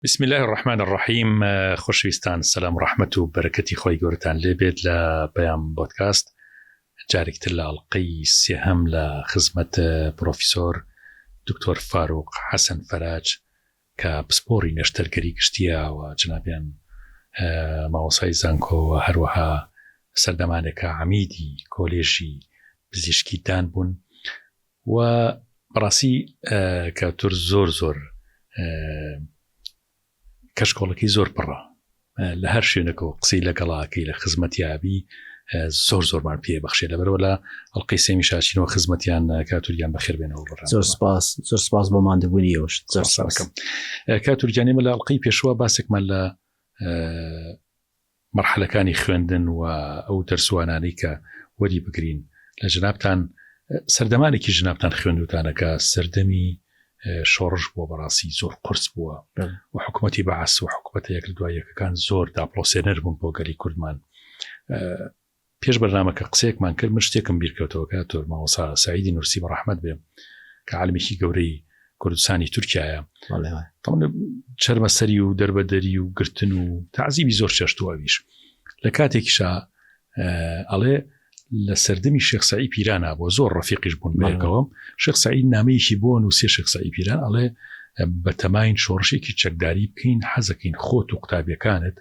بسم الله الرحمن الرحيم. خوشویستان السلام ورحمة وبركاته خوي گورتان لبيت لبيان بودكاست جارك تلا القي سهم لخدمة بروفيسور دكتور فاروق حسن فراج كبسبوري نشتر قريق اشتيا وجنابيان ماوصاي زانكو وهروها سردمانك عميدي كوليجي بزيشكي دانبون وبراسي كاتور زور کەشکۆڵەکەی زۆر پڕە لە هەر شوێنێک و قسەی لەگەڵاکەی لە خزمەتیابی زۆرمان پێ بەخشێ لەبەرەوە لە ئەڵقەی سێمی شاچینەوە خزمەتیان کاتوریان بەخێر بێنەوە. زۆر سپاس بۆ ماندەبوونیەوەش. زۆر سپاسکەم کاتوریانێمە لە ئەڵقەی پێشوە باسێکمان لە مەرحەلەکانی خوێندن و ئەو دەرسوانانەی کە وەری بگرین لە جنابتان سەردەمانێکی جنابتان خوێندوتانەکە سەردەمی شۆڕش بۆ بەڕاستی زۆر قرس بووە و حکومەتی بەعەس و حکومەتە یەک لە دوای یەکەکان زۆر داپڵۆسێنەر بوون بۆ گەلی کوردمان. پێش بەرنامەکە قسەیەکمان کرد من شتێکم بیرکەوتەوە کە تۆر مامۆستا سعیدی نورسی بەڕەحمەت بێ کە عالمێکی گەورەی کوردستانی تورکیایە چەرمەسەری و دەربەدەری و گرتن و تعزیبی زۆر چەشتووەویش لە کاتێکیشا ئەڵێ لە سەردەمی شێخ سەعید پیرانە بۆ زۆر ڕەفیقیش بوون بەیەکەوە. شێخ سەعید نامەیەکی بۆ نووسێ شێخ سەعید پیران ئەڵێ بە تەماین شۆڕشێکی چەکداری بکەین حەزەکەین خۆت و قوتابیەکانت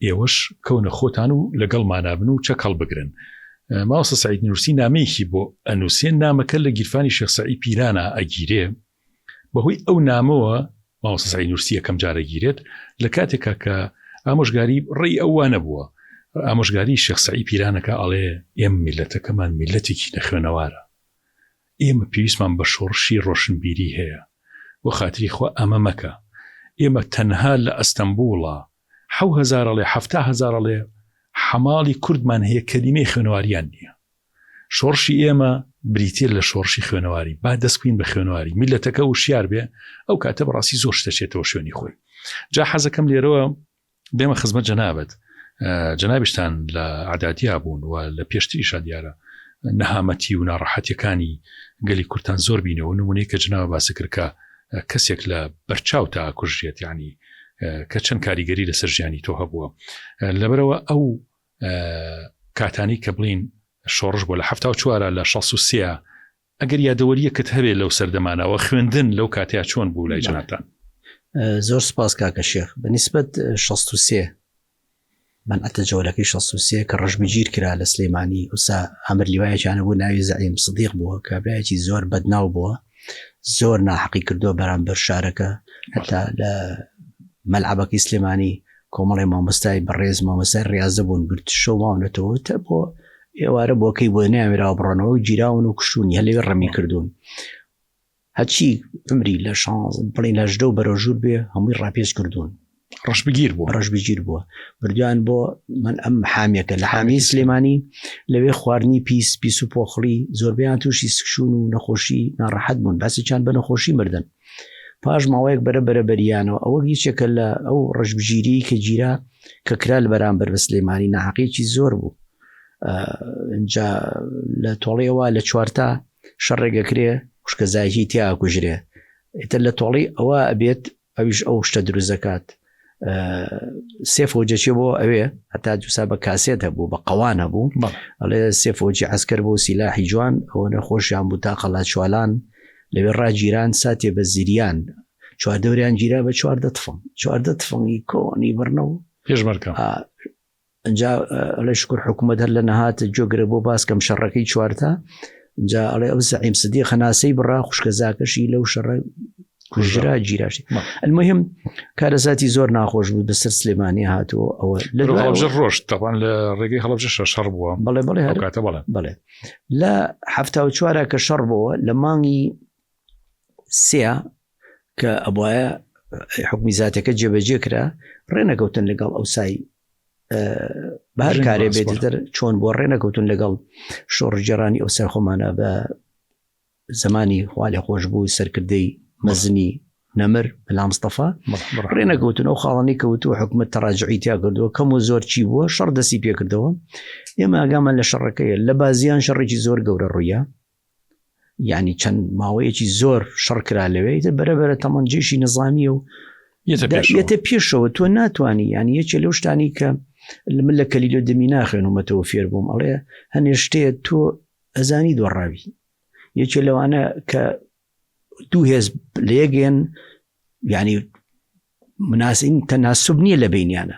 ئێوەش کەونە خۆتان و لەگەڵمانابن و چەکەڵ بگرن. ماوەستا سەعید نورسی نامەیەکی بۆ ئەنووسێن نامەکە لە گیرفانی شێخ سەعید پیرانە ئەگیرێ بەهۆی ئەو نامەوە ماوەستا سەعید نورسی یەکەم جارە گیرێت لە کاتێکە کە ئامۆژگاری ڕێی ئەوانە بووە. ئامۆژگاری شێخ سەعید پیرانەکە ئەڵێ ئێمە میلەتەکەمان میلەتێکی نەخوێنەوارە، ئێمە پێویستمان بە شۆڕشی ڕۆشنبیری هەیە بۆ خاتری خۆ ئەمە مەکە. ئێمە تەنها لە ئەستەمبوڵە 7,000 ئەڵێ 7,000 ئەڵێ حەماڵی کوردمان هەیە کەلیمەی خوێنەواریان نییە. شۆڕشی ئێمە بریتێ لە شۆڕشی خوێنەواری با دەستکوین بە خوێنەواری میلەتەکە وشیار بێ ئەو کاتە بەڕاستی زۆر شتەچێتەوە شوێنی خۆی. جا حەزەکەم لێرەوە بێمە خزمەت جەنابەت. جەنابشتان لە عاداتیا بوون و لە پێشتریشا دیارە نەهامەتی و ناڕەحەتیەکانی گەلی کورتان زۆر بینەوە. نمونەی کە جناب باسی کرد کە کەسێک لە بەرچاو تا کوژێت یعنی کە چەند کاریگەری لەسەر ژیانی تۆ هەبووە. لەبەرەوە ئەو کاتانی کە بڵین شۆڕش بۆ لە 74 لە 63 ئەگەر یادەوەریەکت هەبێت لەو سەردەمانەوە خوێندن لەو کاتەیە چۆن بوو لای جنابتان؟ زۆر سپاس کاکە شێخ. بەنسبەت 63 من ئەتەجەولەکەی 63 کە ڕەشبگیر کرا لە سلێمانی وسا ئەمر لیوایەکیانە بوو ناوی زەعیم سدیق بووە کە برایەکی زۆر بەدناو بووە، زۆر ناحەقی کردووە بەرامبەر شارەکە. هەتا لە مەلعەبەکەی سلێمانی کۆمەڵی مامۆستای بەڕێز مامۆستای ڕیاضە بوون گرت شەو ماونەتەوە تە بۆ ئێوارە بۆکەی بۆ ناوێراوە بڕۆنەوە و گیراون و کشتونی هەلێوێ ڕەمی کردوون. هەچی عمری لە شانز بڵین لە ژدە و بەرەژوور بێ هەمووی ڕاپێچ کردوون. ڕەشبگیر بووە بردویان بۆ من ئەم حامیەکە لە حامی سلێمانی لەوێ خواردنی پیس و پۆخڵی زۆربیان تووشی سکشون و نەخۆشی ناڕەحەت بوون، باسییان بە نەخۆشی مردن. پاش ماوەیەک بەرەبەریانەوە ئەوە هیچێکە لە ئەو ڕەشبگیری کە گیرا کە کرا لە بەرامبەر بە سلێمانی ناحەقێکی زۆر بوو. اینجا لە تۆڵیەوە لە چوارتا شەڕێگەکرێ خوشکەزایکی تیا کوژرێ ئیتر لە تۆڵی ئەوە ئەبێت ئەویش ئەو شتە دروزەکات. سێفۆجەچێ بۆ ئەوێ هەتا دووسا بە کاسێت هەبوو بە قەوانە بوو ئەڵێ سێفۆجی عسکەر بۆ سیلاحی جوان ئەوە نەخۆشیان بوو تا قەڵات چوالان لەوێ ڕاگیران ساتێ بە زیریان چواردەوریان گیرا بە 14 تفەنگی کۆنی بڕنەوە پێشمەرکە. ئەجا ئەڵێ شکر حکوومەت هەر لە نەهاتە جۆگرە بۆ باسکەم شەڕەکەی چوارتا ئەجا ئەڵێ ئەو زەعیم سدیق خەناسەی بڕا خوشکەزاکەشی لەو شەڕە کوژرا گیراشی. المهم کارەساتی زۆر ناخۆش بوو بەسەر سلێمانی هاتووە ئەوە لە ڕۆژ تاوان لە ڕێگەی هەڵەبجە شەڕ بووە. بەڵێ لە 74 کە شەڕ بووە لە مانگی 3 کە ئەبواە حکمی زاتەکە جێبەجێ کرا ڕێنەکەوتن لەگەڵ ئەوسای بە هەر کارێ بێتتر چۆن بۆ ڕێنەکەوتن لەگەڵ شۆڕجێڕانی ئەو سەر خۆمانە بە زمانی خوالی خۆش بوو سەرکردەی مەزنی نەمر بەلا مستەفا ڕێنەکەوتن ئەو خاڵانی کەوتووە حکومەت تەراجعی تیا کردووە کەم و زۆر چی بووە شەڕ دەستی پێکردەوە. ئێمە ئاگامان لە شەڕەکەیە لە بازیان شەڕێکی زۆر گەورە ڕوویە یعنی چەند ماوەیەکی زۆر شەڕ کرا لەوێ بەرەبەرە تەمەنجێشی نظامیە و یەتە پێشەوە تۆ ناتوانانی ینی یەکێ لەو شتانی کە من لە کەلیلۆ دەمی ناخوێنمەتەوە فێر بووم ئەڵێ هەنێ شتەیە تۆ ئەزانی دۆڕاوی یەکێ لەوانە کە دوو هێز لە یەکێن ینی مناسین تەناسب نییە لە بینیانە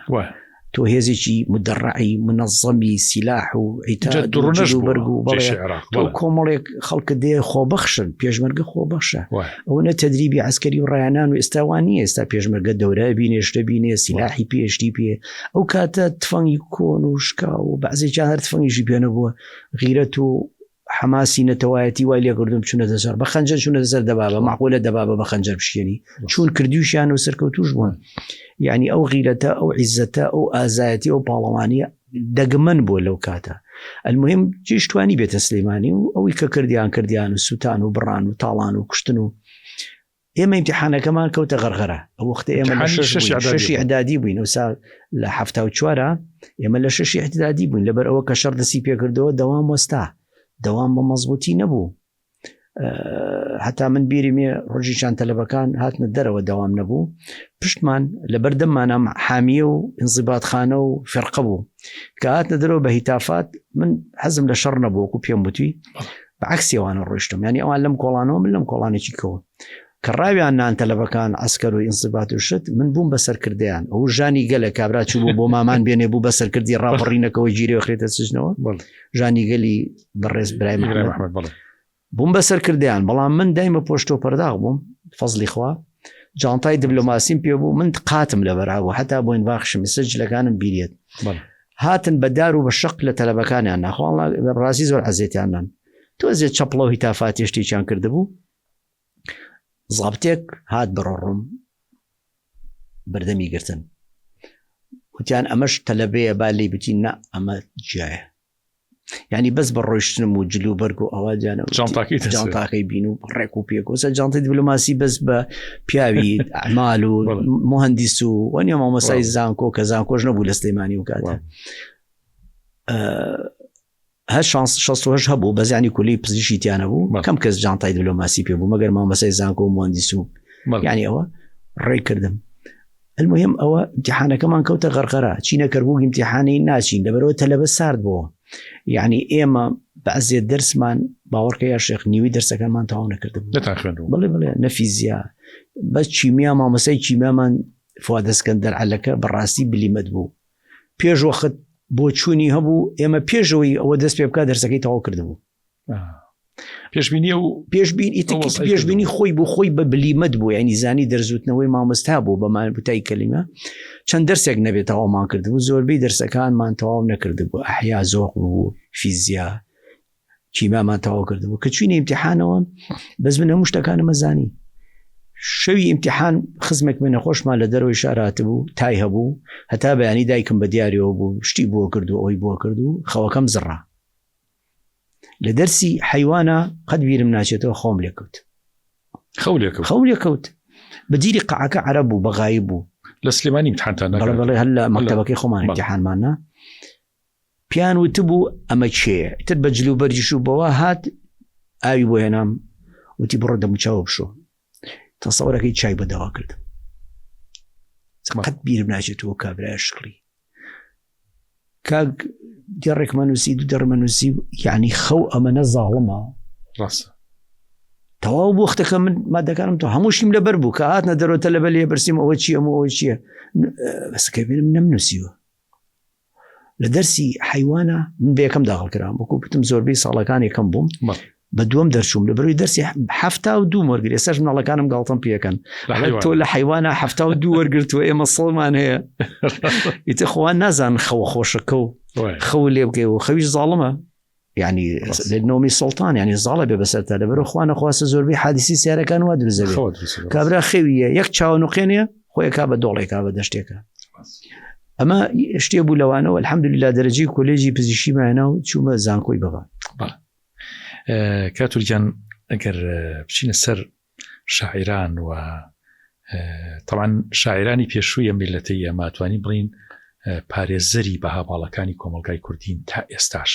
تۆ هێزێکی مدەڕعی منەظەمی سیلاح و بەرگ و تۆ کۆمەڵێک خەڵکە دێ خۆبەخشن پێشمەرگە خۆبەخشە ئەوەنە تەدریبی عسکەری و ڕایانان و ئێستاوان نیە ئێستا پێشمەرگە دەورە بینێ شتە بینێ سیلاحی پێشتی پێ ئەو کاتە تفەنگی کۆن و شکا و بەعزێکا هەر تفەنگیشی پێنە بووە غیرەت و حماسی نەتەوایەتی وای لێکردم چونە دەسەر بە خەنجەر چونە دەسەر دەبابە معقولە دەبابە بە خەنجەر بشێنی چون کردویشیان و سەرکەوتوش بوون یعنی ئەو غیرەتە ئەو عیزەتە ئەو ئازایەتی ئەو پاڵەوانیە دەگمەن بۆ لەو کاتە المهم جیشتوانی بێتە سلەیمانی و ئەوی کە کردیان و سووتان و بڕان و تاڵان و کوشتن و ئێمە ئیمتیحانەکەمان کەوتە غەرغەرە ئەو وەختە ئێمە شەشی ئەعدادی بووین وسا لە 74 ئێمە لە شەشی ئەعدادی بووین لەبەر ئەوە کە شەڕ دەستی پێکردەوە دەوام وەستا دەوام بە مەزبوطی نەبوو هەتا من بیریمێ ڕۆژیشان تەلەبەکان هاتنە دەرەوە دەوام نەبوو پشتمان لە بەردەممانە حامیە و ئینزیباتخانە و فێرقە بوو کە هاتنە دەرەوە بە هیتافات من حەزم لە شەڕ نەبوو وەکو پێم وتوی بەعکسیەوانە ڕۆیشتم ینی ئەوان لەم کۆڵانەوە من لەم کۆڵانێکی کەوە کە ڕاویان نان تەلەبەکان عسکەر و ئینزیبات و شت من بووم بەسەرکردیان ئەو ژانی گەلە کابراچوو بوو بۆ مامان بێنێ بوو بەسەرکردی ڕاپەڕینەکەەوە گیرێ خرێتە سژنەوە ژانی گەلی بەڕێز برای محەممەد بووم بەسەرکردیان بەڵام من دایمە پۆشتۆ پەرداغ بووم فەزلی خوا جانتای دیبلۆماسیم پێ بوو من قاتم لە بەراوە هەتا بۆین باخشم سجلەکانم بیرێت هاتن بەدار و بە شق لە تەلەبەکانیان ناخواڵ ڕازی زۆر عەزێتیانان تۆزێت چەپڵە و هیتافات هێشتێکیان کردبوو زابتێک هات بڕۆڕم بەردەمی گرتن وتیان ئەمەش تەلەبەیە با لێ بتین نا ئەمە جایە ینی بەس بە ڕۆیشتنم و جلو بەرگ و ئەوواجانە جانتاکەی بین و ڕێک و پێکۆسە جانتای دیبلۆماسی بەس بە پیاوی ئەعمال و مهندس و وەنیە مامۆسای زانکۆ کە زانکۆش نەبوو لە سلەیمانی و کاتە هەر شانس 68 هەبوو بەزیانی کولی پزیشی تیانە بوو کەم کەس جانتای دیبلۆماسی پێ بوو مەگەر مامۆسای زانکۆ و مهندس و یعنی ئەوە ڕێ کردم المهم ئەوە امتحانەکەمان کەوتە غەرغەرە چینە کەربوو امتحانی ناچین لەبەرەوە تەلەبە سارد بووە یعنی ئێمە بەعزێت دەرسمان باوەڕکە یا شێخ نیوی دەرسەکانمان تەواو نەکردبوو بڵێ نەفیزیا بەس چیمیا مامۆسای چیمیامان فواد ئەسکەندەر عەلەکە بەڕاستی بلیمەت بوو پێش وەخت بۆ چوونی هەبوو ئێمە پێشەوەی ئەوە دەست پێ بکە دەرسەکەی تەواو کردبوو پێشبینی خۆی بۆ خۆی بە بلیمەت بوو ینی زانی دەرزوتنەوەی مامۆستا بوو بەمان بوتای کەلیمە چەند دەرسێک نەبێت تەواومان کردبوو زۆربەی دەرسەکانمان تەواو نەکردبوو ئەحیا زۆق بوو فیزیا کیمیامان تەواو کردبوو کە چوینە ئیمتیحانەوە بەس من هەموو شتەکانم مەزانی شەوی ئیمتیحان خزمێک من نەخۆشمان لە دەرەوەی شارات بوو تای هەبوو هەتا بەیانی دایکم بە دیاریەوە بوو شتی بۆ کردو ئەوی بۆ کردو خەوەکەم زڕا لە دەرسی حیوانە قەت بیرم ناچێتەوە خۆم لێکەوت خەو لێکەوت بەجیری قەعەکە عەرەب بوو بەغایب بوو لە سلێمانی امتحانتان بەڵێ هەر لە مەکتەبەکەی خۆمان امتحانمانە پیان وتبوو ئەمە چێ تر بە جلوبەرجیش و بەوە هات ئاوی بۆ هێنام وتی بڕۆ دەموچاوە بشۆ تەسەوەرەکەی چای بەدەوا کردم قەت بیرم ناچێتەوە کابرای شکڵی کاک دێڕێکمە نووسی دوو دەڕمە نووسی یعنی خەو ئەمەنە زاڵمە ڕاستە تەواو بۆ وەختەکە من مادەکانم تۆ هەمووشیم لەبەر بوو کە هاتنە دەرەوە تەلەبە لێ بەرسیم ئەوە چییە ئەوە چییە بەسکە بێنم نەمنووسیوە لە دەرسی حیوانە من بە یەکەم داخڵ کردم وەکو بتم زۆربەی ساڵەکان یەکەم بووم بە دووەم دەرچووم لەبەرەوەی دەرسی 72 وەرگری ئێستاش مناڵەکانم گاڵتەم پێەکەن تۆ لە حیوانە 72 وەرگرتووە ئێمە سڵمان هەیە ئیتر خۆوان نازان خەوە خۆشەکە و خەو لێ بکەی و خەویش زاڵمە یعنی لە نۆمی سڵتان یعنی زاڵە بێ بەسەرتا لەبەرەوە خوانە خواستە زۆربەی حادیسی سیارەکان وا دروزەوێت کابرا خەویە یەک چاوە نوقێنێ خۆیەکا بە دۆڵێکا بە دەشتێکە ئەمە شتێ بوو لەوانەوە الحەمدولله دەرەجەی کۆلێجی پزیشکیمانە و چوومە زانکۆی بەغا کاتوریان ئەگەر بچینە سەر شاعران و طبعا شاعرانی پێشووی میلەتەی ئەماتوانی بڵین پارێزەری بە هاوڵەکانی کۆمەلگای کوردین تا ئێستاش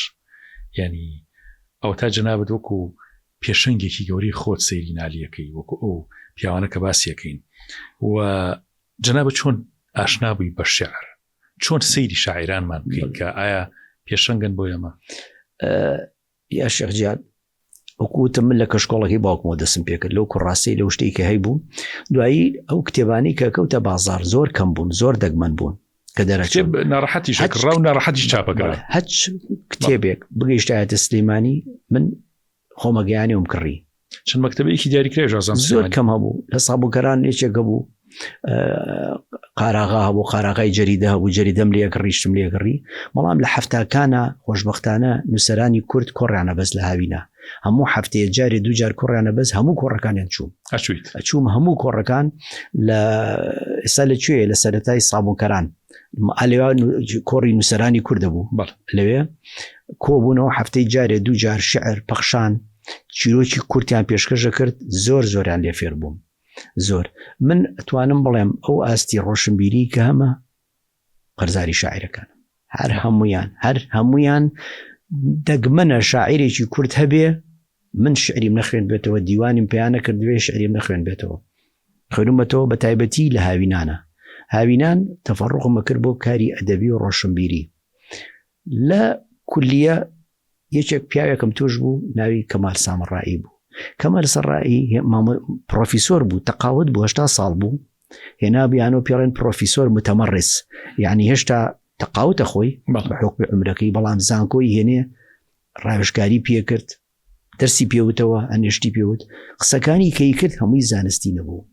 ینی ئەو تا جەنابەت وەکو پێشەنگێکی گەوری خۆت سەیری نالیەکەی وەکو ئەو پیاوانە کە باسیەکەین و جناب چۆن ئاشنابووی بە شێعر چۆن سەیری شاعیرانمان بکەین کە ئایا پێشەنگن بۆ ئێمە یا شێخ جیاد وەکوتم من لە کەشکۆڵەکەی باوکمەوە دەستم پێکرد لەو کوڕاستی لەو شتێکی کە هەیبوو دوایی ئەو کتێبانی کە کەوتە بازار زۆر کەم بوون زۆر دەگمەن بوون کە دەرەچێت ناڕەحەتی شکڕا و ناڕەحەتی چاپەکە هەچ کتێبێک بگەیشتایەتە سلەیمانی من خۆمەگەیانی وم کڕی چەند مەکتەبەیەکی دیاریکرای ژازان زۆر کەم هەبوو لە سابووکەران لێچێکە بوو قاراغا هەبوو قاراغای جەریدە هەبوو جەریدەم لێکڕیشتم لێکڕی بەڵام لە هەفتاکانە خۆشبەختانە نووسەرانی کورد کۆڕیانە بەس لە هاوینە هەموو هەفتەیە جارێ دوو جار کۆڕیانە بەس هەموو کۆڕەکانیان ئەچووم هەموو کۆڕەکان لە ئێستا لەکوێ لە سەرەتای سابووکەران ئالێوا کۆڕی نووسەرانی کوردە بوو لەوێ کۆبوونەوە هەفتەی جارێ دوو جار شعر پەخشان چیرۆکی کورتیان پێشکەشە کرد زۆر زۆریان لێ فێر بووم زۆر من ئەتوانم بڵێم ئەو ئاستی ڕۆشنبیری کە هەمە قەرزاری شاعیرەکان هەر هەمویان دەگمەنە شاعیرێکی کورد هەبێ من شعریم نەخوێن بێتەوە دیوانیم پێیانە کردوێ شعریم نەخوێن بێتەوە خوێنمەتەوە بە تایبەتی لە هاوینانە هاوینان تەفەڕوقمە کرد بۆ کاری ئەدەبی و ڕۆشنبیری لە کولیە یەکێک پیاوێکم توش بوو ناوی کەمال سامڕایی بوو کەمال سەڕایی پرۆفیسۆر بوو تەقاوت بوو 80 ساڵ بوو هێنا بیانەوە پێڵێن پرۆفیسۆر متەمەڕس یعنی هێشتا تەقاوتە خۆی بە حکمی عمرەکەی بەڵام زانکۆی هێنێ ڕاوێژکاری پێکرد دەرسی پێوتەوە ئەنێشتی پێوت قسەکانی کەی کرد هەمووی زانستی نەبوو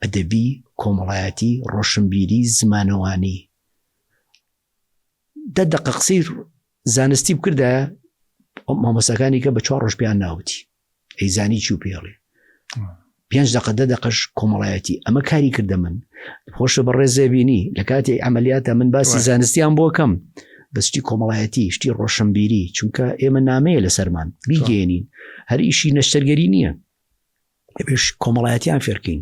ئەدەبی کۆمەڵایەتی ڕۆشنبیری زمانەوانی دەدەقە قسەی زانستی بکردایە مامۆستاکانی کە بە 4 ڕۆژ پیان ناوتی ئەیزانی چی و پێڵێ 5 دقە 10 دقەش کۆمەڵایەتی ئەمە کاری کردە من خۆشە بە ڕێزێبینی لە کاتی ئەمەلیاتە من باسی زانستیان بۆ کەم بەستی کۆمەڵایەتی شتی ڕۆشنبیری چونکە ئێمە نامەیە لە سەرمان بیگەێنین هەر ئیشی نەشتەرگەری نییە ئێش کۆمەڵایەتیان فێرکەین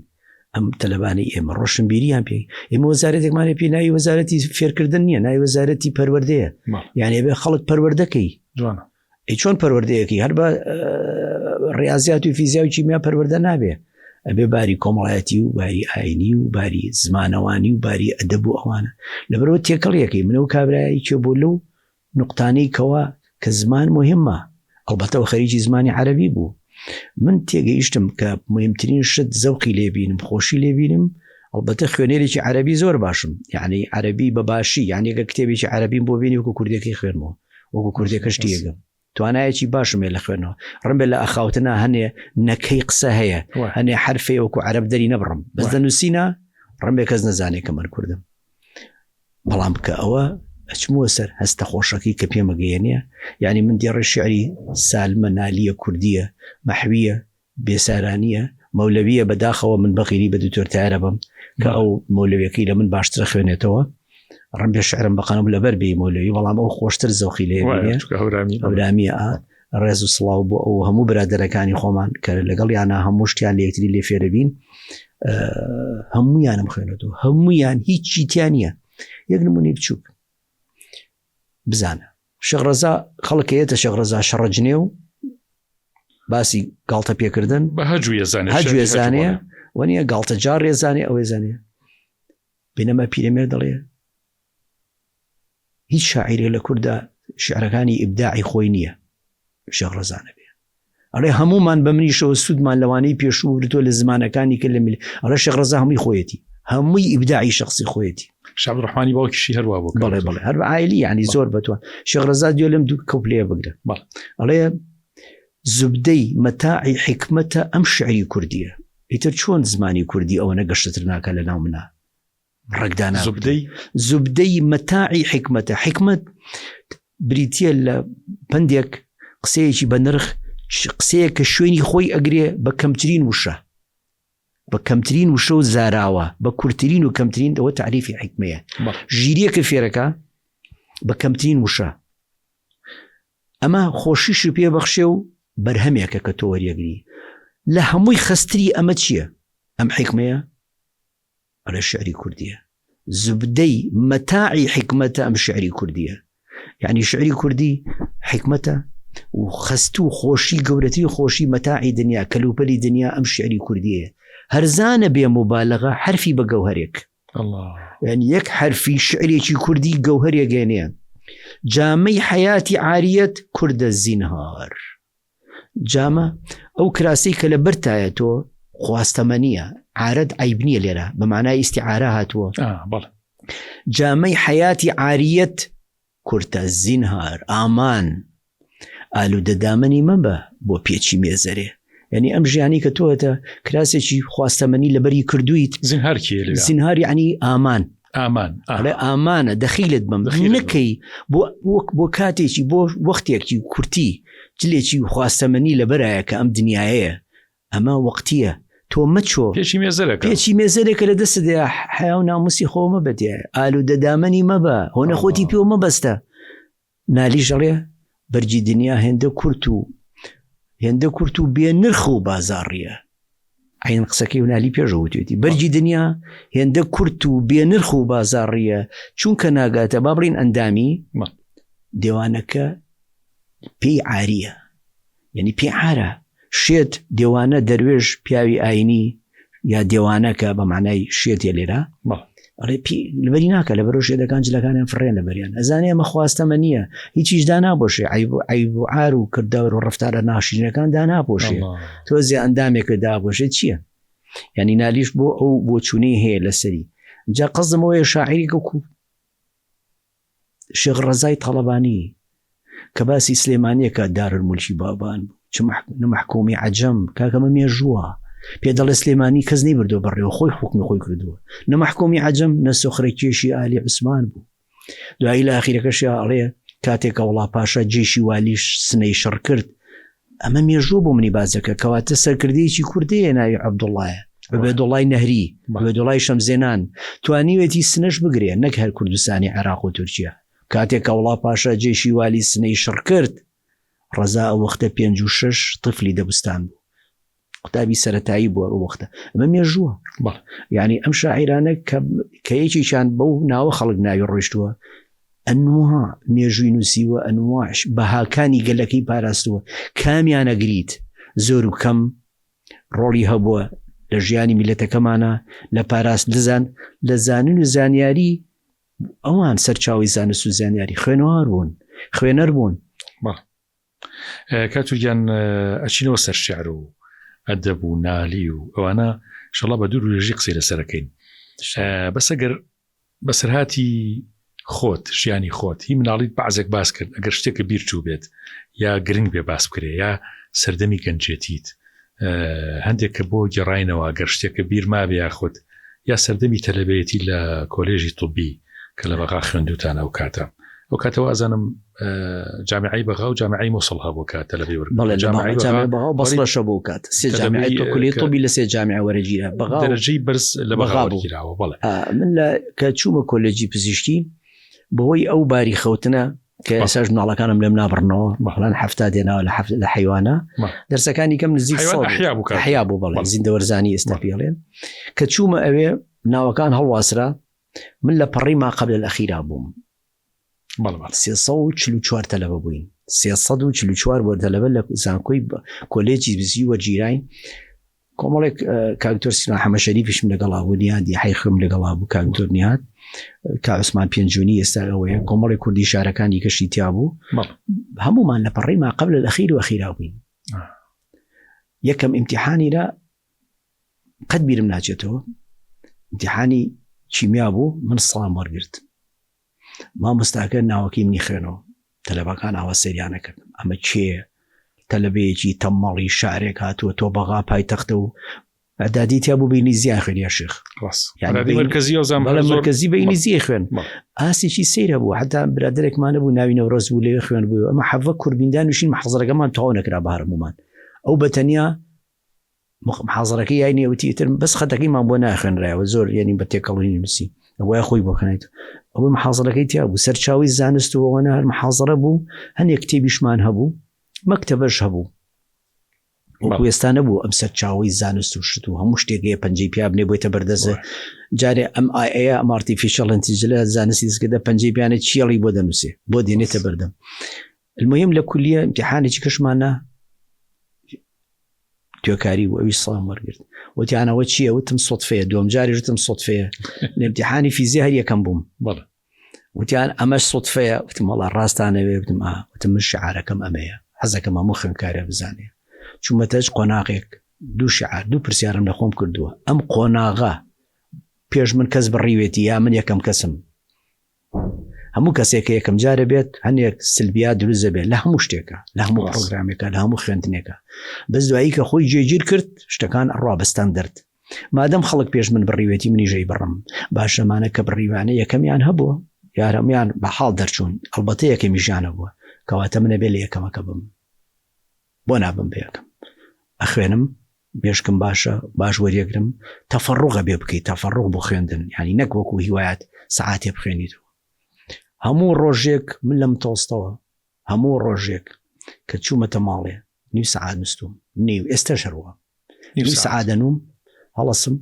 ئەم تەلەبانی ئێمە ڕۆشنبیریان پێی ئێمە وەزارەتێکمانە پێ ناوی وەزارەتی فێرکردن نییە ناوی وەزارەتی پەروەردەیە یعنی بێ خەڵک پەروەردەکەی چۆن پەروەردەیەکی هەر بە ڕاضیات و فیزیا و کیمیا پەروەردە نابێ ئەبێ باری کۆمەڵایەتی و باری ئاینی و باری زمانەوانی و باری ئەدەب و ئەوانە لەبەرەوە تێکەڵیەکەی منە و کابرایی کێ بۆ لەو نقطانەی کەوا کە زمان مهمە ئەڵبەتەوە خەریکی زمانی عەرەبی بوو من تێگەیشتم کە مهمترین شت زەوقی لێبینم خۆشی لێبینم ئەڵبەتە خوێنەرێکی عەرەبی زۆر باشم یعنی عەرەبی بەباشی یعنی ئەگە کتێبێکی عەرەبیم بۆ بینی وەکو کوردەکەی خوێنمەوە وەکو کوردەکە شتێگەم توانایەکی باشمێ لە خوێنەوە ڕمبێ لە ئەخاوتنا هەنێ نەکەی قسە هەیە هەنێ حرفێ وەکو عەرەب دەری نەبڕم بەس دەنووسینە ڕمبێ کەس نەزانێ کە من کوردم بەڵام بکە ئەوە ئەچمووە سەر هەستە خۆشەکەی کە پێمەگەیەنە یعنی من دیێڕێ شعری سالمە نالیە کوردیە مەحویە بێسارانیە مەولەویە بەداخەوە من بەغیری بە دوتۆر تارە بم کە ئەو مەولەویەکەی لە من باشترە خوێنێتەوە ڕمبێ شعرم بەقەنم لەبەر بێ مەولەوی بەڵام ئەو خۆشتر زەوقی لێ هەورامیە ڕێز و سڵاو بۆ ئەو هەموو برادەرەکانی خۆمان کە لەگەڵ یانە هەموو شتیان لە یەکتری لێ فێرەبین هەموویانم خوێنێتەوە هەموویان هیچی تیان نییە یەک نمونەی بچووک بزانە شەغڕەزا خەڵکەیەتە شەغڕەزا شەڕەجنێ و باسی گاڵتە پێکردن بە هەجوێ زانێ وەنیە گاڵتە جار ڕێزانێ ئەوێ زانێ بینەمە پیرەمێر دەڵێ هیچ شاعیرێ لە کووردا شعرەکانی ئیبداعی خۆی نییە شەغڕەزانە بێ ئەڵێ هەمومان بە منیشەوە سوودمان لەوانەی پێشوو گرتووە لە زمانەکانی کە لە میل ئەڵێ شەغڕەزا هەمووی خۆیەتی هەمووی ئیبداعی شخصی خۆیەتی شعبدڕەحمانی باوکیشی هەروە بوو بڵێ هەر عایلی ینی زۆر بەتوان شەغڕەزا دیۆ لەم دوو کەوپلەیە بگرە ئەڵێ زوبدەی مەتاعی حکمەتە ئەم شعری کوردیە ئیتر چۆن زمانی کوردی ئەوە نەگەشتتر ناکە لە ناو منە ڕێکدانا زوبدەی مەتاعی حکمەتە حکمت بریتە لە پندێک قسەیەکی بە نرخ قسەیە کە شوێنی خۆی ئەگرێ بە کەمترین وشە بە کەمترین وشە و زاراوە بە کورتترین و کەمترین ئەوە تعریفی حکمەیە ژیریەکە فێرەکە بە کەمترین وشە ئەمە خۆشیش پێ بەخشێ و بەرهەمێکە کە تۆ وەریەگری لە هەمووی خستری ئەمە چییە ئەم حکمەیە ئەرە شعری کوردیە زوبدەی مەتاعی حکمەتە ئەم شعری کوردیە یعنی شعری کوردی حکمەتە و خست و خۆشی گەورەتری خۆشی مەتاعی دنیا کەلوپەلی دنیا ئەم شعری کوردیە هەرزانە بێ مبالغە حرفی بە گەوهرێک الله يعني یەک حرفی شعرێکی کوردی گەوهرێگەێنێ جامەی حیاتی عاریەت کوردە زینهار جامە ئەو کراسی کە لە بەرتایەتەوە خواستەمەنیە عارەت عیب نییە لێرە بە معنای ئیستیعارە هاتووە بەڵێ جامەی حیاتی عاریەت کورتە زینهار ئامان ئالوودە دامەنی مەبە بۆ پێچی مێزەرێ یعنی ئەم ژیانی کە تۆتە کراسێکی خواستەمەنی لەبەری کردویت زینهار یعنی ئامان ئامانە دەخیلت بم نەکەی بۆ کاتێکی بۆ وەختێکی کورتی جلێکی خواستەمەنی لەبەرایە کە ئەم دنیاەیە ئەمە وەختیە تۆ مەچۆ پێچی مێزەرێکە لە دەستدا حیا و ناموسی خۆمە بەدێ ئالوودە دامەنی مەبە هۆنە خۆتی پێوە مەبەستە نالی ژەڵێ بەرجی دنیا هێندە کورت و بێ نرخ و بازاڕیە عین قسەکەی و نالی پێشەوتێتی بەرجی دنیا هێندە کورت و بێ نرخ و بازاڕیە چونکە ناگاتە با بڕین ئەندامی دێوانەکە پێی عاریە یعنی پێ عارە شێت دێوانە دەروێژ پیاوی ئاینی یا دێوانەکە بە معنای شێتێ لێرە لەبەری ناکە لە بەرەو شێدەکان جلەکانیان فڕێن لەبەریان ئەزانێ ئەمە خواستەمە نییە هیچیشدا نابۆشێ عیب و عار و کردەوە و ڕەفتارە ناشرینەکان دا ناپۆشێ تۆزێ ئەندامێکە دابۆشێت چییە یعنی نالیش بۆ ئەو بۆ چوونەی هەیە لەسەری جا قەزمەوەی شاعیری کە شێخ ڕەزای تەڵەبانی کە باسی سلێمانیەکە دارالمولکی بابان نەمەحکومی عەجەم کاکەمە مێژووە پێ دەڵێ سلێمانی کەس نەی بردو بەڕێوە خۆی حکمی خۆی کردووە نەمەحکومی عەجەم نەسۆخرە کێشی ئالی عوسمان بوو دوایی لە ئاخیرەکەشی ئاڵێ کاتێکە وڵا پاشا جێشی والیش سنەی شەڕ کرد ئەمە مێژوو بۆ منی بازەکە کەواتە سەرکردەیەکی کوردەیە ناوی عەبدوڵڵایە بەبێدوڵای نەهری بەبێدوڵای شەمزێنان توانیوێتی سنەش بگرێ نەک هەر کوردستانی عێراق و تورکیا کاتێکە وڵا پاشا جێشی والی سنەی شەڕ کرد ڕەزا ئەو وەختە 56 طفلی دەبستان بوو قوتابی سەرەتایی بووە ئەو وەختە ئەمە مێژووە یعنی ئەم شاعیرانە کە یەکێکیان بەو ناوە خەڵک ناوی ڕۆیشتووە ئەنوا مێژووی نووسیوە ئەنواش بەهاکانی گەلەکەی پاراستووە کامیانە گریت زۆر و کەم ڕۆڵی هەبووە لە ژیانی میلەتەکەمانە لە پاراست لە زانین و زانیاری ئەوان سەرچاوی زانست و زانیاری خوێنەوار بوون خوێنەر بوون کاتوگیان ئەچینەوە سەر شیعر و ئەدەب و نالی و ئەوانە شەڵا بە دوور و لێژی قسەی لەسەرەکەین بەسەگەر بەسەرهاتی خۆت ژیانی خۆت هی مناڵیت بەعزێک باس کرد ئەگەر شتێکە بیر چوو بێت یا گرنگ بێ باس بکرێ یا سەردەمی گەنجێتیت هەندێک کە بۆ گەڕاینەوە ئەگەر شتێکە بیر مابێ یاخود یا سەردەمی تەلەبەیەتی لە کۆلێژی طبی کە لە بەغا خوێندوتانە ئەو کاتە ئەو کاتەوە ئەزانم جامعی بەغا و جامعی مووسڵ هەبوو کات تەلەبەی وەرگرت جامعی بەغا و بەسڵەشە بوو کات سێ جامعی کۆلی طبی لە سێ جامعە وەرەگیرە بەغا دەرەجەی بەرز لە بەغا وەرگیراوە بەڵێ من لە کە چوومە کۆلێجی پزیشکی بەهۆی ئەو باری خەوتنە کە ئێساش مناڵەکانم لێم نابڕنەوە بەڵان هەفتا دێناوە لە حیوانە دەرسەکانی کەم نزیک حیا بوو بەڵێ زیندەوەرزانی ئێستا پێڵێن کە چوومە ئەوێ ناوەکان هەڵواسرا من لە پەڕی ما قبل الأخيرا بووم 344 تەلەبە بووین 344 بۆ تەلەبە لە زانکۆی کۆلێجی بزی وەرگیراین کۆمەڵێک کاکتۆر سینا حەمە شەریفیشم لەگەڵا بوو نیادی حیخم لەگەڵا بوو کاکتۆر نیاد کا عوسمان پێنجونی ئێستا ئەوەیە کۆمەڵی کوردی شارەکانی کەشی تیا بوو هەمومان لە پەڕی ما قبل الأخير و ئەخیرا بووین یەکەم ئیمتیحانی را قەت بیرم ناچێتەوە ئیمتیحانی چیمیا بوو من سەڵام وەرگرت مامۆستاکە ناوەکەی منی خوێنەوە تەلەبەکان ئاوا سەریانە کردم ئەمە چێ تەلەبەیەکی تەمەڵی شارێک هاتووە تۆ بەغا پایتەختە و ئەدادی تیا بوو بینی زیای خوێنی شێخ مرکزی بینی زیای خوێن ئاسێکی سەیرە بوو حتا برادێکمانە بوو ناوی نەورۆز بوو لێ خوێن بوو ئەمە حەڤە کوربیندان وشین محەزەرەکەمان تەواو نەکرا بە هەرمومان ئەو بەتەنیا محاضرەکەی یای نێوتی تر بەس خەتەکەیمان بۆ ناخوێنرایەوە زۆر یعنی بە تێکەڵی نووسی ئەوەیە خۆی بۆ خەنیت ئەوە محاضرەکەی تیا بوو سەرچاوی زانست و ئەوەنە هەر محاضرە بوو هەندێک کتێبیشمان هەبوو مەکتەبەش هەبوو وێستانە بوو ئەم سەرچاوی زانست و شت و هەموو شتێکەیە پەنجەی پیا بنێ بۆیتە بەردەزە جارێ ئەم ئایە ئەم ئارتیفیشەڵ ئینتیلیجەنس زانستی دەستکردە پەنجەی پیانە چیەڵی بۆ دەنووسێ بۆ دێنێتە بەردەم المهم لە کولیە ئیمتیحانێکی کەشمانە توێکاری و ئەوی سڵام وەرگرت وتیانەوە چییە وتم سۆتفەیە دوم جاری وتم سۆتفەیە لە امتحانی فیزیە هەر یەکەم بووم وتیان ئەمەش سۆتفەیە وتم وەڵا ڕاستانەوێ وتم من شعارەکەم ئەمەیە حەزەکەم هەموو خوێندکارێ بزانێ چوومەتەج قۆناغێک دوو شعار دوو پرسیارم لە خۆم کردووە ئەم قۆناغا پێش من کەس بڕیوێتی یا من یەکەم کەسم هەموو کەسێک یەکەم جارە بێت هەنێک سلبیات دروست دەبێت لە هەموو شتێکە لە هەموو پرۆگرامێکە لە هەموو خوێندنێکە بەس دوایی کە خۆی جێگیر کرد شتەکان ڕابستان دەرد مادەم خەڵک پێش من بڕیوێتی منی ژەی بڕم باشەمانە کە بڕیوانە یەکەمیان هەبووە یارەمیان بە حاڵ دەرچوون ئەلبەتە یەکەمیژیانە بووە کەواتە منە بێ لە یەکەمەکە بم بۆ نابم بە یەکەم ئەخوێنم بێشکم باشە باش وەریەگرم تەفەڕوغە بێ بکەیت تەفەڕوغ بۆ خوێندن ینی نەک وەکو هیوایەت سەعاتێ بخوێنیتەوە هەموو ڕۆژێک من لەم تۆستەوە هەموو ڕۆژێک کە چوومەتە ماڵێ نیو سەعات نووسم نیو ئێستا شەڕوە نیو سەعات دەنووم هەڵەسم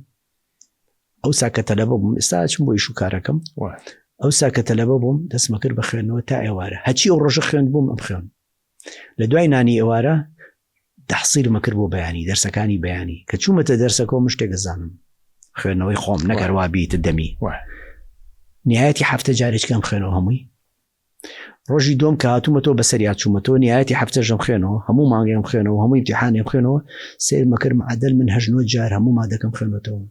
ئەو ساکە تەلەبە بووم ئێستا چم بۆ ئیش و کارەکەم ئەو ساکە تەلەبە بووم دەستمە کرد بە خوێندنەوە تا ئێوارە هەچی ئەو ڕۆژە خوێند بووم ئەم خوێن لە دوای نانی ئێوارە تەحسیلمە کرد بۆ بەیانی دەرسەکانی بەیانی کە چوومەتە دەرسەکە و شتێک دەزانم خوێندنەوەی خۆم نەگەڕوا بیتە دەمی نهایەتی هەفتە جارێکم خوێنەوە هەمووی ڕۆژی دۆم کە هاتوومەتەوە بەسەریات چوومەتەوە نهایەتی هەفتەژەم خوێنەوە هەموو مانگەم خوێنەوە هەمووی امتحانێم خوێنەوە سێرمە کرد معدەل من 8 جار هەموو مادەکەم خوێنەوەتەوە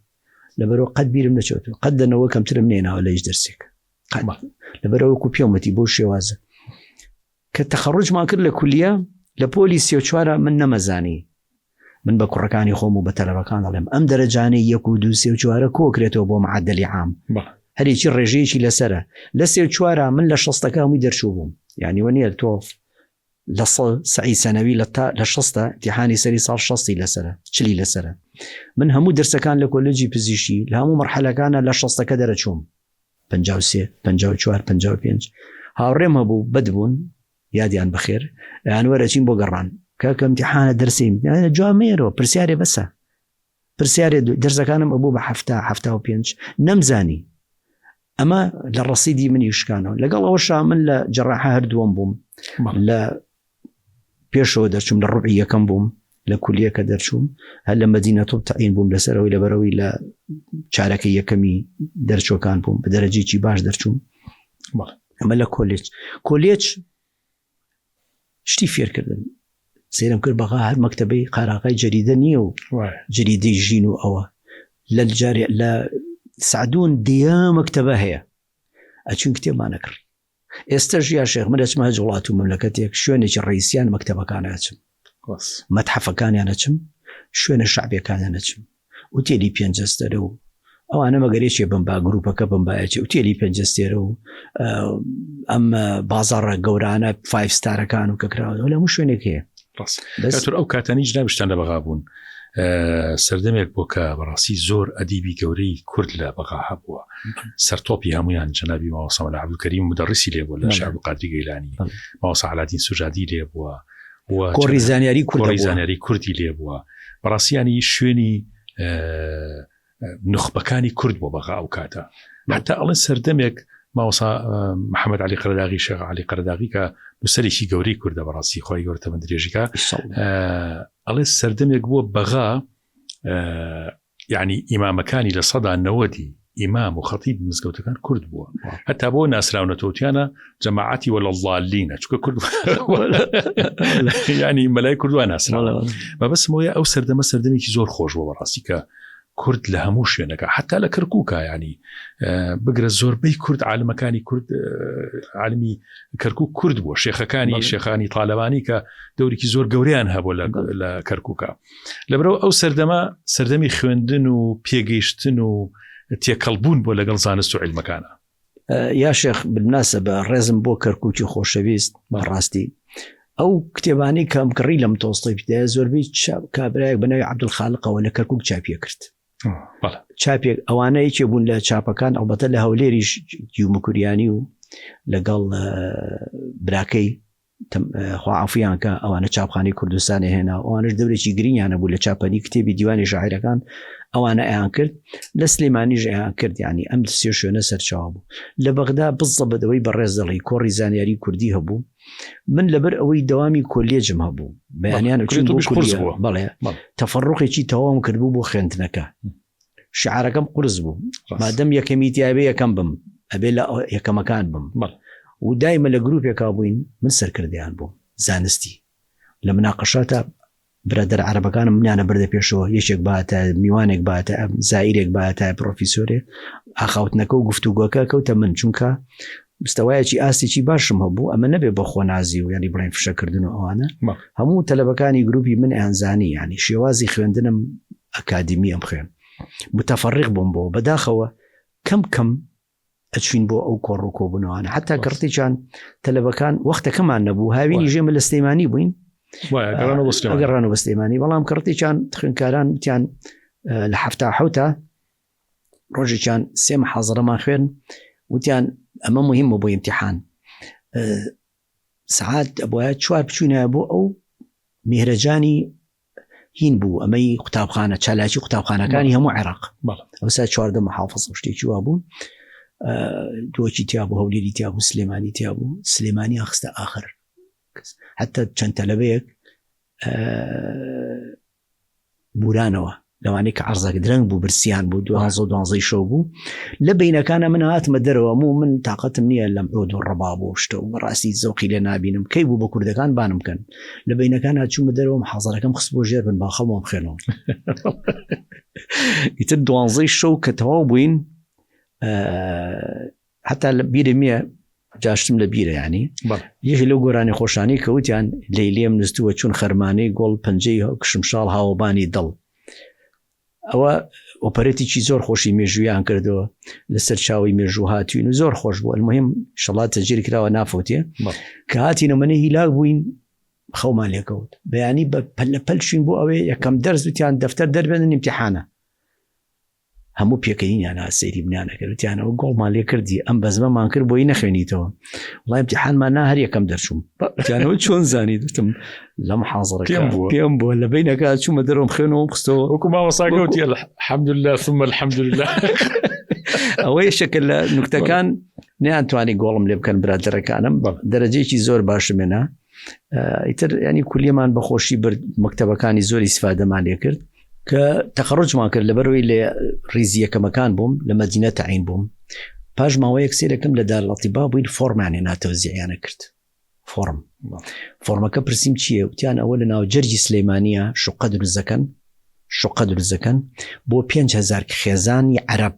لەبەرەوە قەت بیرم نەچێتەوە قەت دەنەوە کەمترم نێناوە لە هیچ دەرسێک لەبەرەوە کو پێومەتی بۆ شێوازە کە تەخەڕوجمان کرد لە کولیە لە پۆلی 34 من نەمەزانی من بە کوڕەکانی خۆم و بە تەلەبەکان دەڵێم ئەم دەرەجانەی 1 و 2 3 و 4 کۆکرێتەوە بۆ معدەلی عام هەرێکی ڕێژەیەکی لەسرە لە 3 و 4 من لە 60ەکە هەمووی دەرچوو بووم یعنی وەنیە تۆ لە سعی سەنەوی لە 60 امتحانی سەری ساڵ 60 لەسرە 40 لەسرە من هەموو دەرسەکان لە کۆلێجی پزیشکی لە هەموو مەرحەلەکانە لە 60ەکە دەرەچووم 53 54 55 هاوڕێم هەبوو بەدبوون یادیان بەخێر یان وەرەچین بۆ گەڕان کاکە امتحانە دەرسیم جوامێرەوە پرسیارێ بەسە پرسیارێ دەرسەکانم ئەبوو بە 75 نەمزانی ئەمە لە ڕەسیدی منی شکانەوە لەگەڵ ئەوەش من لە جەراحە هەردووەم بووم لە پێشەوە دەرچووم لە ڕوعی یەکەم بووم لە کولیەکە دەرچووم هەر لە مەدینە تۆ تەعین بووم لەسەرەوەی لەبەرەوەی لە چارەکە یەکەمی دەرچۆکان بووم بە دەرەجێکی باش دەرچووم ئەمە لە کۆلێج شتی فێرکردن سێرم کرد بەغا هەر مەکتەبەی قاراغای جەریدە نییە و جەریدەی ژین و ئەوە لە سعدون دیە مەکتەبە هەیە ئەچون کتێبمانە کڕی ئێستا ژیا شێخ من دەچمە هەج وڵات و مەملەکەتێک شوێنێکی ڕئیسیان مەکتەبەکانە ئەچم مەتحەفەکانیان ئەچم شوێنە شعبیەکانیان ئەچم وتێلی پێنجەستەرە و ئەوانە مەگەرێکی بمبا گروپەکە بمبایەتی وتێلی پێنجەستێرە و ئەم بازاڕە گەورانە 5 ستارەکان و کەکراوە لە هەموو شوێنێک هەیە ئەو کاتانی جنابشتان لە بەغا بوون سەردەمێک بۆ کە بەڕاستی زۆر ئەدیبی گەورەی کورد لە بەغا هەبووە سەرتۆپی هەمویان جەنابی ماوەسا مەلا عەبدولکەریم مدەڕیسی لێ بووە لە شێخ قادری گەیلانی ماوەسا عەلادین سوجادی لێ بووە کۆڕی زانیاری کوردی لێ بووە بەڕاستیانی شوێنی نخبەکانی کورد بۆ بەغا ئەو کاتە حتا ئەڵێن سەردەمێک ماوەسا محەممەد علی قەرداغی شێخ علی قەرداغی کە نووسەرێکی گەورەی کوردە بەڕاستی خۆی گەورەتە من درێژیکە ئەڵێ سەردەمێک بووە بەغا یعنی ئیمامەکانی لە سەدا 90 ئیمام و خەتیب مزگەوتەکان کورد بووە هەتا بۆ ناسراونەتەوتیانە جەماعەتی وەلەڵڵالینە چونکە کورد ینی مەلای کوردوان ناسراوە مەبەسمەوەیە ئەو سەردەمە سەردەمێکی زۆر خۆش بووە بەڕاستی کە کورد لە هەموو شوێنەکە حتا لە کەرکووکە ینی بگرە زۆربەی کورد عالمەکانی کورد عالمی کەرکووک کورد بووە شێخەکانی تاالبانی کە دەورێکی زۆر گەوریان هەبوو لە کەرکووکە لەبەرەوە ئەو سەردەمی خوێندن و پێگەیشتن و تێکەڵبوون بۆ لەگەڵ زانست و عیلمەکانە یا شێخ بالمناسبە ڕێزم بۆ کەرکووکی خۆشەویست بەڕاستی ئەو کتێبانی کەم کڕی لەم تۆستەی بدایە زۆربەی کابرایەک بەناوی عەبدولخالقەوە لە کەرکووک چاپیە کرد چاپێک ئەوانەیە چێ بوون لە چاپەکان ئەڵبەتە لە هەولێریش گیومکوریانی و لەگەڵ براکەی خواعافیان کە ئەوانە چاپخانەی کوردستانی هێنا ئەوانش دەورێکی گرینیانە بوو لە چاپەنی کتێبی دیوانی شاعیرەکان ئەوانە ئەیان کرد لە سلێمانیش ئەیان کرد ینی ئەم سێ شوێنە سەرچاو بوو لە بەغدا بزەبەدەوەی بەڕێز دەڵی کۆڕی زانیاری کوردی هەبوو من لەبەر ئەوەی دەوامی کۆلێجم هەبوو بەیانیان بەڵێ تەفەڕوقێکی تەواوم کردبوو بۆ خوێندنەکە شعارەکەم قورس بوو مادەم یەکەمی تیابێ یەکەم بم ئەبێ لە یەکەمەکان بم و دایمە لە گروپێکا بووین من سەرکردیان بوو زانستی لە مناقەشاتە برادر عربەکانم منیانە بردە پێشەوە یەکێک باتە میوانێک باتە زائیرێک باتە پرۆفیسۆرێ ئاخاوتنەکە و گفتوگۆکە کەوتە من چونکە مستەوایەکی ئاستێکی باشم هەبوو ئەمە نەبێ بە خۆنازی و ینی بڵێن فشەکردن و ئەوانە هەموو تەلەبەکانی گروپی من ئەیانزانی ینی شێوازی خوێندنم ئەکادمی ئەم خوێن متەفەڕق بووم بۆ بەداخەوە کەم ئەچوین بۆ ئەو کۆڕ و کۆبوونەوەوانە حتا کڕتێکیان تەلەبەکان وەختەکەمان نەبوو هاوینی ژێمە لە سلێمانی بووین ئەگەڕان و بە سلێمانی بەڵام کڕتێکیان خوێنکاران وتیان لە هەفتا حوتە ڕۆژێکیان سێ محازەرەمان خوێن وتیان ئەمە مهمە بۆ ئیمتیحان سعات ئەبووە چوار بچوونە بۆ ئەو میهرەجانی هین بوو ئەمەی قوتابخانە چالاکی قوتابخانەکانی هەموو عێراق ئەوسا چواردە محافظ شتێکی وا بوون دۆچی تیا بوو هەولێری تیا بوو سلێمانی تیا بوو سلێمانی ئەخستە ئاخر حتا چەند تەلەبەیەک بورانەوە لەوانەیە کە عەرزەکە درەنگ بوو برسیان بوو 12 شەو بوو لە بینەکانە من هاتمە دەرەوە من تااقەتم نییە لەم عۆد و ڕەبا بۆ شتە و ڕاستی زەوقی لێ نابینم کەی بوو بە کوردەکان بانم بکەن لە بینەکان هاتچوومە دەرەوە محازەرەکەم خست بۆ ژێر بن با خەڵمەوە بخێنەوە ئیتر 12 شەو کە تەواو بووین حتا لە بیرە میە جاشتم لە بیرە ینی یەکی لەو گۆرانی خۆشانی کەوتیان لەیلێم نستووە چون خەرمانەی گۆڵ پەنجەی کشمشاڵ هاوبانی دڵ ئەوە ئۆپەرێتێکی زۆر خۆشی مێژویان کردەوە لەسەر چاوی مێژوو هاتوین و زۆر خۆش بوو المهم شەڵات تەجێر کراوە نافوتێ کە هاتینە منە هیلاک بووین خەومان لێکەوت بەیانی بە پەل شوین بۆ ئەوەی یەکەم دەرس وتیان دەفتەر دەربێنن ئیمتیحانە هەموو پێکەنیان سەیری بنیانەکردیانەوە گۆڵمان لێ کردی ئەم بەزمەمان کرد بۆی نەخوێنیتەوە وڵای ئیمتیحانمان نا هەر یەکەم دەرچووم جانەوە چۆن زانی دتم لە محازەرەکە پێم بووە لە بینەکە چوومە دەرەوە خوێنەوە قستەوە وەکو ماوەساگەوتی الحەمد لله ثم الحمد لله ئەوەی شەکل لە نوکتەکان نەیانتوانی گۆڵم لێ بکەن برادەرەکانم دەرەجەیەکی زۆر باشمێنە ئیتر ینی کولیەمان بەخۆشی برد مەکتەبەکانی زۆری استفادەمان لێ کرد کە تەخەڕوجمان کرد لەبەرەوەی لە ڕیزی یەکەمەکان بووم لە مەدینە تەعین بووم پاش ماوەیەک سێرەکەم لە دارڵەتیبا بووین فۆرمانێ ناتەوزیعیانە کرد فۆرمەکە پرسییم چییە وتیان ئەوە لە ناو جەرگی سلەیمانیە شوقە دروستەکەن بۆ 5,000 خێزانی عەرەب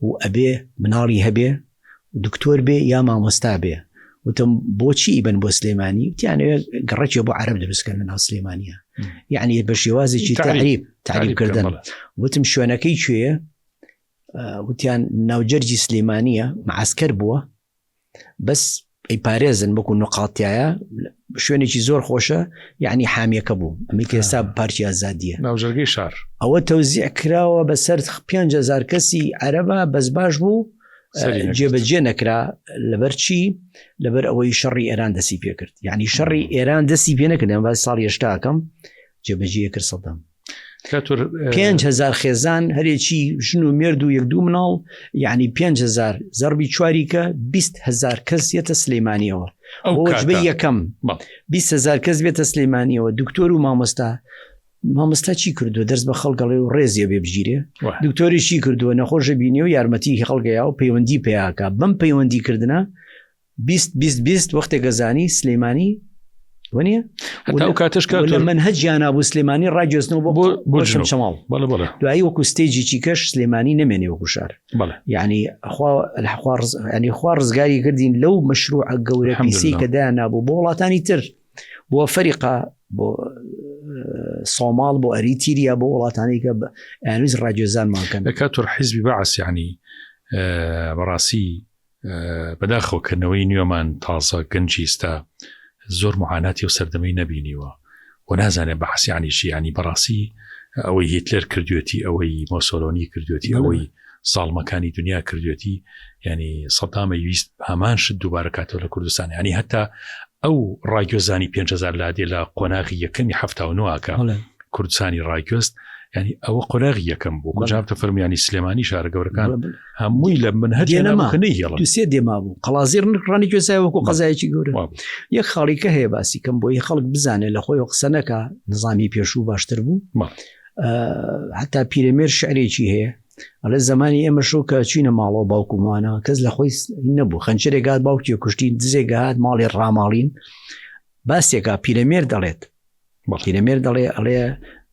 و ئەبێ مناڵی هەبێ دکتۆر بێ یا مامۆستا بێ وتم بۆچی ئیبن بۆ سلێمانی وتیانەوێ گەڕەکی بۆ عەرەب دروستکەن لە ناو سلێمانیە یعنی بە شێوازێکی تعریبکردن وتم شوێنەکەی کوێیە وتیان ناوجەرگی سلێمانیە معسکەر بووە بەس ئەی پارێزن بەکو نقاتیایە شوێنێکی زۆر خۆشە یعنی حامیەکە بوو ئەمریکا ئێستا پارتی ئازادیە ناوجەرگەی شار ئەوە تەوزیع کراوە بەسەر 5,000 کەسی عەرەبە بەس باش بوو جێبەجێ نەکرا لەبەر چی لەبەر ئەوەی شەڕی ئێران دەسی پێ کرد یعنی شەڕی ئێران دەسی پێ نەکردن باز ساڵی 80ەکەم جێبەجێ کرد سەدەم 5,000 خێزان هەرێکی ژن و مێرد و یەک دوو مناڵ یعنی 5,000 زەربی چواریکە 20,000 کەس یەتە سلەیمانیەوە وەجبەی یەکەم 20,000 کەس بێتە سلەیمانیەوە دکتۆر و مامۆستا چی کردووە دەرس بە خەڵگەڵێ و ڕێزیە بێ بگیرێ دکتۆری چی کردووە نەخۆشە بینی و یارمەتی خەڵگەیە و پەیوەندی پێیاکە بەم پەیوەندیکردنە 20 وەختێک گەزانی سلەیمانی وەنیە لە منهەجیان بوو سلێمانی ڕاگوێستنەوە بۆ شەماڵ دوایی وەکو ستێجێکی کەش سلێمانی نەمێنێ وەکو شار یعنی خوا ڕزگاری کردین لەو مەشروعە گەورە پیسەی کە دایان بوو بۆ وڵاتانی تر بۆ فەریقا بۆ سۆماڵ بۆ ئەریتیریا بۆ وڵاتانی کە ئەنوویست ڕاگوێزانمانکەن لە کاتور حیزبی بەعەس یعنی بەڕاستی بەداخەوەکردنەوەی نوێمان تازە گەنجی ئێستا زۆر معاناتی و سەردەمەی نەبینیوە و نازانێ بەحسی عنیشی ینی بەڕاستی ئەوەی هیتلەر کردوێتی ئەوەی مۆسۆلۆنی کردوێتی ئەوەی ساڵمەکانی دنیا کردوێتی ینی سەدامە ویست هەمان شت دووبارە کاتەوە لە کوردستان ینی هەتا ئەو ڕاگوێزانی 5,000 لادێ لە قۆناغی یەکەمی 79کە کوردستانی ڕاگوێست يعني ئەوە قۆراغی یەکەم بوو جابتە فەرمی ینی سلێمانی شارە گەورەکان هەمووی لە منهەجێنەماخنەی دوسێ دێما بوو قەڵازیر ڕانی کوێسای وەکو قەزایەکی گەورە یەک خاڵیکە هەیە باسی کەم بۆی خەڵک بزانێت لە خۆی قسە نەکە نظامی پێشوو باشتر بوو حتا پیرەمێر شعرێکی هەیە ئەلە زمانی ئێمە شو کە چینە ماڵەوە باوکومانە کەس لە خۆی نەبوو خەنچەرێکات باوکی کوشتین دزێگات ماڵی ڕاماڵین باسێکا پیرەمێر دەڵێت پیرەمێر دەڵێ ئەڵێ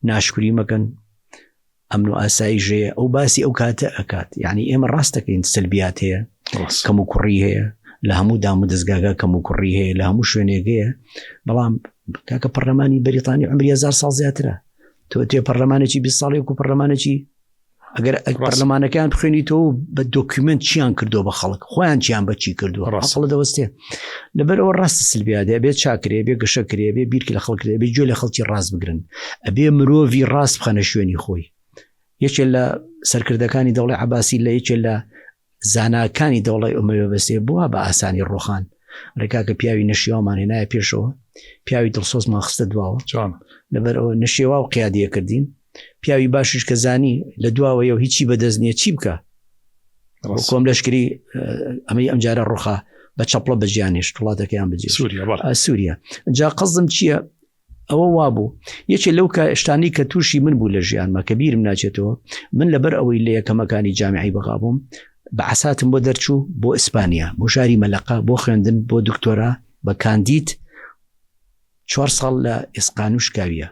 ناشکوری مەکەن ئەمن و ئاسایی ژەیە ئەو باسی ئەو کاتە ئەکات یعنی ئێمە ڕاستەکەین سلبیات هەیە کەم و کوڕی هەیە لە هەموو دام و دەستگاگا کەم و کوڕی هەیە لە هەموو شوێنێگەیە بەڵام کاکە پەرلەمانی بەریتانی عمری 1000 ساڵ زیاترە تۆ تێ پەرلەمانێکی 20 ساڵی وەکو پەرلەمانێکی ئەگەر پەرلەمانەکان بخوێنیتەوە بە دۆکیومنت چیان کردو بە خەڵک خۆیان چیان بەچی کردووە ڕاستڵە دەوەستێ لەبەرەوە ڕاستە سلبیادە بێت چاکرێ بێ گەشەکرێ بێ بیرکی لە خەڵکرێ بێ گوێ لە خەڵکی ڕاست بگرن ئەبێ مرۆڤی ڕاست بخەنە شوێنی خۆی یەکێک لە سەرکردەکانی دەوڵەی عەباسی لە یەکێک لە زاناکانی دەوڵەی ئومەویە بەسێ بووە بە ئاسانی ڕۆخان ڕێکاکە پیاوی نەشیێوامان هێنایە پێشەوە پیاوی دڵسۆزمان خستە دواوە لەبەرەوە نەشیێوا و قیادیە کردین پیاوی باشش کە زانی لە دواوەیە و هیچی بەدەست نییە چی بکە کۆم لەشکری ئەمەی ئەمجارە ڕوخا بە چەپڵە بەجیانێش وڵاتەکەیان بجێ سووریا جا قەزم چییە ئەوە وابوو یەکێ لەو شتانی کە تووشی من بوو لە ژیانمە کە بیرم ناچێتەوە من لەبەر ئەوەی لە یەکەمەکانی جامعی بەغابووم بە عساتم بۆ دەرچوو بۆ ئیسپانیا بۆ شاری مەلەقا بۆ خوێندن بۆ دکتۆرا بە کاندید 4 ساڵ لە ئێسقانوش کاویە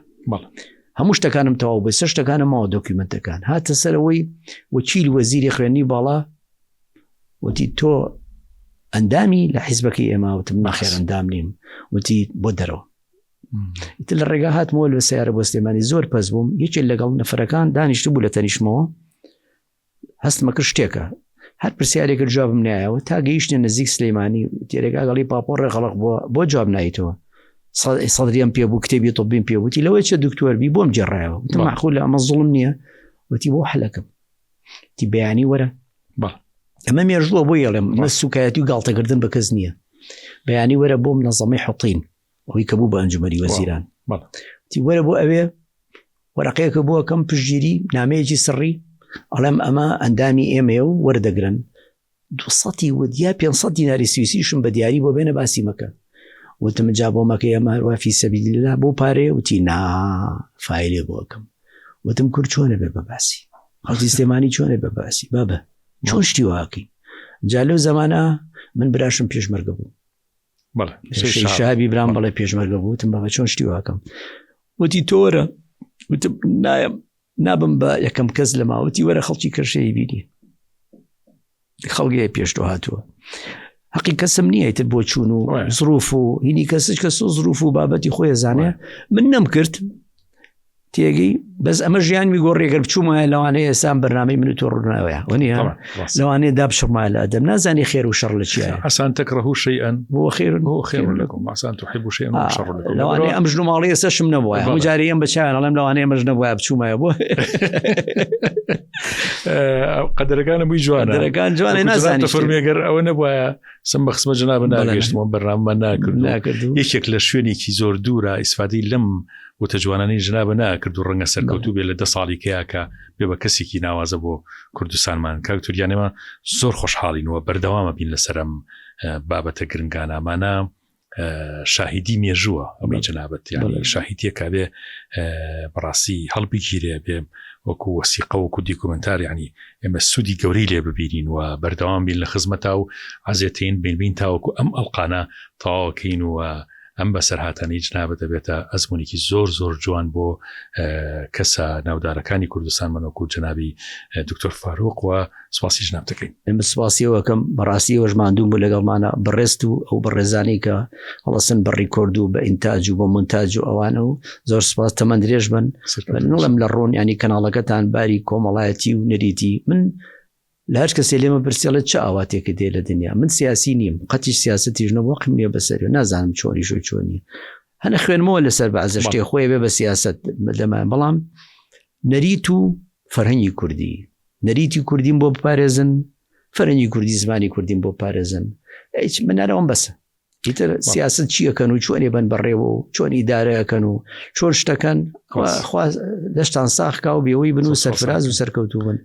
هەموو شتەکانم تەواو بێ 3 شتەکانمەوە دۆکیومنتەکان هاتە سەرەوەی وەکیل وەزیری خوێندنی باڵا وتی تۆ ئەندامی لە حیزبەکەی ئێمە وتم ناخێر ئەندام نیم وتی بۆ دەرەوە ئیتر لە ڕێگا هاتمەوە لە سیارە بۆ سلێمانی زۆر پەس بووم یەکێک لەگەڵ نەفەرەکان دانیشت بوو لە تەنیشمەوە هەستمە کرد شتێکە هەر پرسیارێکرد جوابم نایەوە تا گەیشتە نزیک سلێمانی تێرێکا گەڵی پاپۆڕێ خەڵق بۆ جواب نایتەوە سەدریم پێ بوو کتێبی تۆبین پێ وتی لەوەی چه دکتۆر بی بۆم جێڕایەوە وتم معقول ئەمە زوڵم نییە وتی بۆ حەلەکەم تی بەیانی وەرە ئەمە مێژووە بۆ یەڵێم مە سوکایەتی و گاڵتەکردن بە کەس نییە بەیانی وەرە بۆ منەظەمەی حوتین ئەوەی کە بوو بە ئەنجومەنی وەزیران تی وەرە بۆ ئەوێ وەرەقەیەکە بووە کەم پشتگیری نامەیەکی سڕی ئەڵێم ئەمە ئەندامی ئێمەیە و وەردەگرن 200 ودیا 500 دیناری سویسیشم بە دیاری بۆ بێنە باسی مەکە وتم جا بۆ مەکە ئێمە وافی سەبیللا بۆ پارێ وتی نا فایلێ بۆکەم وتم کورد چۆنە بێ بە باسی خەڵکی سلێمانی چۆنە بە باسی بابە چۆن شتی واکەی جا لەو زەمانە من براشم پێشمەرگە بوو شابی برام بەڵێ پێشمەرگە بوو وتم بابە چۆن شتی واکەم وتی تۆرە وتم نایم نابم بە یەکەم کەس لە ماوەتی وەرە خەڵکی کەرشەی بینی خەڵگەیە پێشتۆ هاتووە حقی کەسم نییە تر بۆ چوون و زروف و هینی کەسش کە زروف و بابەتی خۆی زانێ من نەم کرد تێگەی بەس ئەمە ژیان میگۆڕێگەر بچوومە لەوانەیە ئێسان بەرنامەی من و تۆ ڕووناوەیە وەنیە لەوانەیە دابشڕمای لە ئەدەم نازانی خێر و شەڕ لە چیە عسان تەکڕەه شەیئەن بۆ خێر لەکم عسان تحب شەیئەن وشەڕ لەکم لەوانەیە ئەم ژن و ماڵی ئێستاشم نەبووە هەموو جارێ ئەم بەچیان ئەڵێم لەوانەیە ئەمەش نەبووە بچوومایە بۆ قەدرەکانە بووی جوانە قەدرەکان جوانە نازانی فەرمیێگەر ئەوە نەبووە سم بەخسمە جەنابە ناگەشتمەوە بەرنامە ناکردو یەکێک لە شوێنێکی زۆر دوورە ئیسفادەی لەم وتە جوانانەی جنابە ناکرد و ڕەنگە سەرکەوتوو بێ لە 10 ساڵی کەیاکە بێ بە کەسێکی ناوازە بۆ کوردستانمان کاکتوریانێمە زۆر خۆشحاڵینەوە بەردەوامە بین لەسەرم بابەتە گرنگانامانە شاهیدی مێژووە ئەمەی جنابەت یعنی شاهیدیەکە بێ بەڕاستی هەڵبگیرێ بێ وەکو وەسیقە وەکو دیکومنتار یعنی ئێمە سوودی گەورەی لێ ببینین و بەردەوام بین لە خزمەتا و عزیەتین بین تاوەکو ئەم ئەڵقانە تەواوکەین و ئەم بەسەر هاتانی جنابە دەبێتە ئەزمونێکی زۆر زۆر جوان بۆ کەسە ناودارەکانی کوردستان منۆکو جنابی دکتۆر فاروق و سواسی جناب دەکەین ئێمە سواسیەوەکەم بەڕاستیەوەش ماندوو بوو لەگەڵمانە بەڕێست و ئەو بەڕێزانی کە هەڵەسن بە ڕیکۆرد و بە ئینتاج و بە مونتاج و ئەوانە و زۆر سپاس تەمەند درێژ بن نڵم لە ڕۆن ینی کەناڵەکەتان باری کۆمەڵایەتی و نەریتی من لە هەر کەسێ لێمە پرسیڵێت چه ئاواتێکە دێ لە دنیا من سیاسی نیم قەتیش سیاسەتیش نەوەقم نییە بەسەر نازانم چۆنی شو چۆنی هەنە خوێنمەوە لەسەر بەعزە شتێ خۆی بێ بە سیاست لەمە بەڵام نەریت و فەرهەنگی کوردی نەریتی کوردیم بۆ بپارێزن فەرهەنگی کوردی زمانی کوردیم بۆ پارێزن هیچ منارەوەم بەسە ئیتر سیاست چیەکەن و چۆنی بن بەڕێوە و چۆن ئیدارەکەن و چۆن شتەکەن دەشتان ساخکا و بێەوەی بن و سەرفراز و سەرکەوتوو بن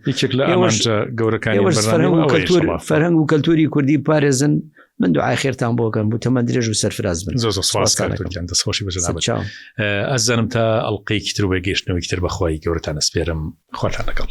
فەرهەنگ و کەلتوری کوردی پارێزن من دوعای خێرتان بۆکەم بوو تەمە درێژ و سەرفراز بن دەستخۆشی بەجەنابەت ئەزانم تا ئەڵلقەیەکی تر بە گەیشتنەوەی تر بەخوای گەورەتان ئەسپێرم خواتان لەگەڵ